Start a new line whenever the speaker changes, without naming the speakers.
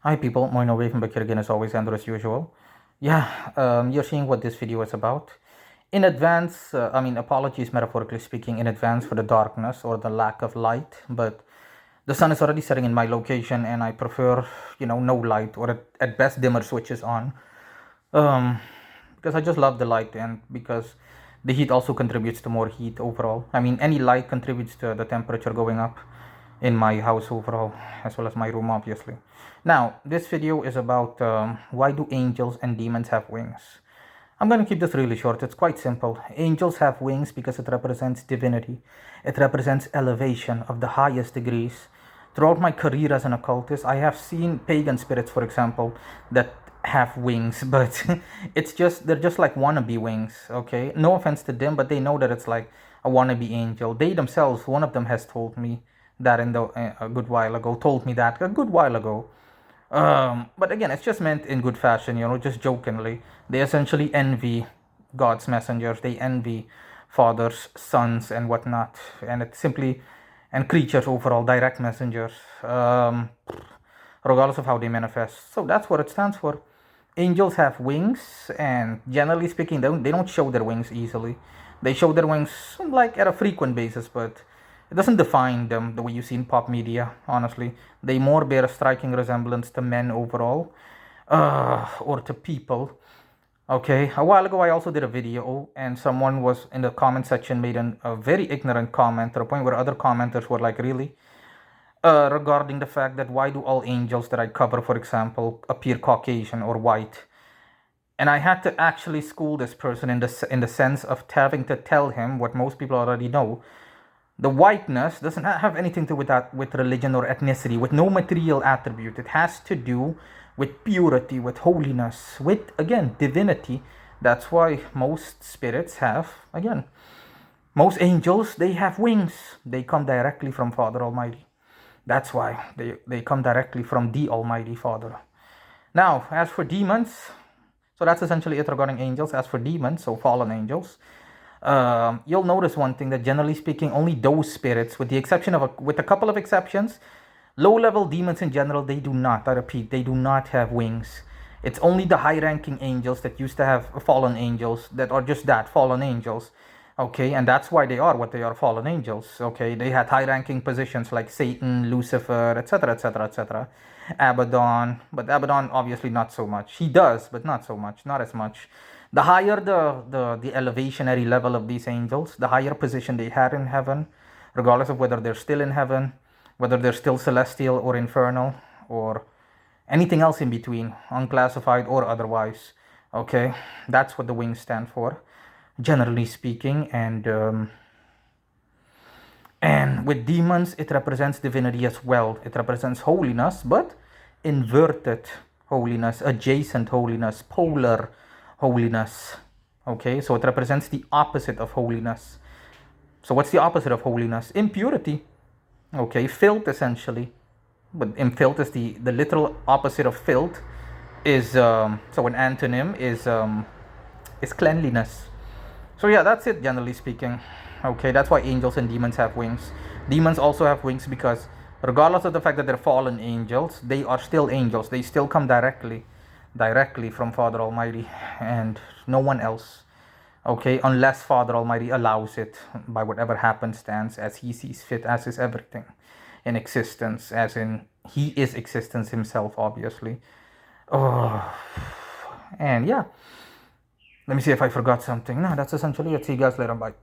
Hi people, Moino Way from back here again as always and as usual. Yeah, you're seeing what this video is about. In advance, apologies metaphorically speaking in advance for the darkness or the lack of light, but the sun is already setting in my location and I prefer, no light or at best dimmer switches on. Um, because I just love the light and because the heat also contributes to more heat overall. I mean, any light contributes to the temperature going up in my house overall, as well as my room, obviously. Now, this video is about why do angels and demons have wings? I'm going to keep this really short. It's quite simple. Angels have wings because it represents divinity. It represents elevation of the highest degrees. Throughout my career as an occultist, I have seen pagan spirits, for example, that have wings, but they're just like wannabe wings, okay? No offense to them, but they know that it's like a wannabe angel. They themselves, one of them has told me that a good while ago, told me that a good while ago. But again, it's just meant in good fashion, just jokingly. They essentially envy God's messengers. They envy fathers, sons, and whatnot, and it's simply and creatures overall, direct messengers, regardless of how they manifest. So that's what it stands for. Angels have wings, and generally speaking, they don't show their wings easily. They show their wings like at a frequent basis, but it doesn't define them the way you see in pop media, honestly. They more bear a striking resemblance to men overall, or to people. Okay, a while ago I also did a video, and someone was in the comment section made a very ignorant comment to the point where other commenters were like, really? Regarding the fact that why do all angels that I cover, for example, appear Caucasian or white? And I had to actually school this person in the sense of having to tell him what most people already know. The whiteness doesn't have anything to do with that, with religion or ethnicity, with no material attribute. It has to do with purity, with holiness, with, again, divinity. That's why most spirits have, again, most angels, they have wings. They come directly from Father Almighty. That's why they come directly from the Almighty Father. Now, as for demons, so that's essentially it regarding angels. As for demons, so fallen angels, you'll notice one thing, that generally speaking, only those spirits, with the exception of with a couple of exceptions, low-level demons in general, they do not. I repeat, they do not have wings. It's only the high-ranking angels that used to have fallen angels that are just that, fallen angels. Okay, and that's why they are what they are, fallen angels. Okay, they had high-ranking positions like Satan, Lucifer, etc., etc., etc. Abaddon, but Abaddon obviously not so much. He does, but not so much, not as much. The higher the elevationary level of these angels, the higher position they had in heaven, regardless of whether they're still in heaven, whether they're still celestial or infernal, or anything else in between, unclassified or otherwise. Okay, that's what the wings stand for, generally speaking, and with demons, it represents divinity as well. It represents holiness, but inverted holiness, adjacent holiness, polar holiness. Okay, so it represents the opposite of holiness. So what's the opposite of holiness? Impurity. Okay, filth essentially. But filth is the literal opposite of filth. So an antonym is cleanliness. So yeah, that's it, generally speaking. Okay, that's why angels and demons have wings. Demons also have wings because regardless of the fact that they're fallen angels, they are still angels. They still come directly from Father Almighty and no one else. Okay, unless Father Almighty allows it by whatever happenstance as he sees fit, as is everything in existence, as in he is existence himself, obviously. Oh, and yeah, let me see if I forgot something. No, that's essentially it. See you guys later. Bye.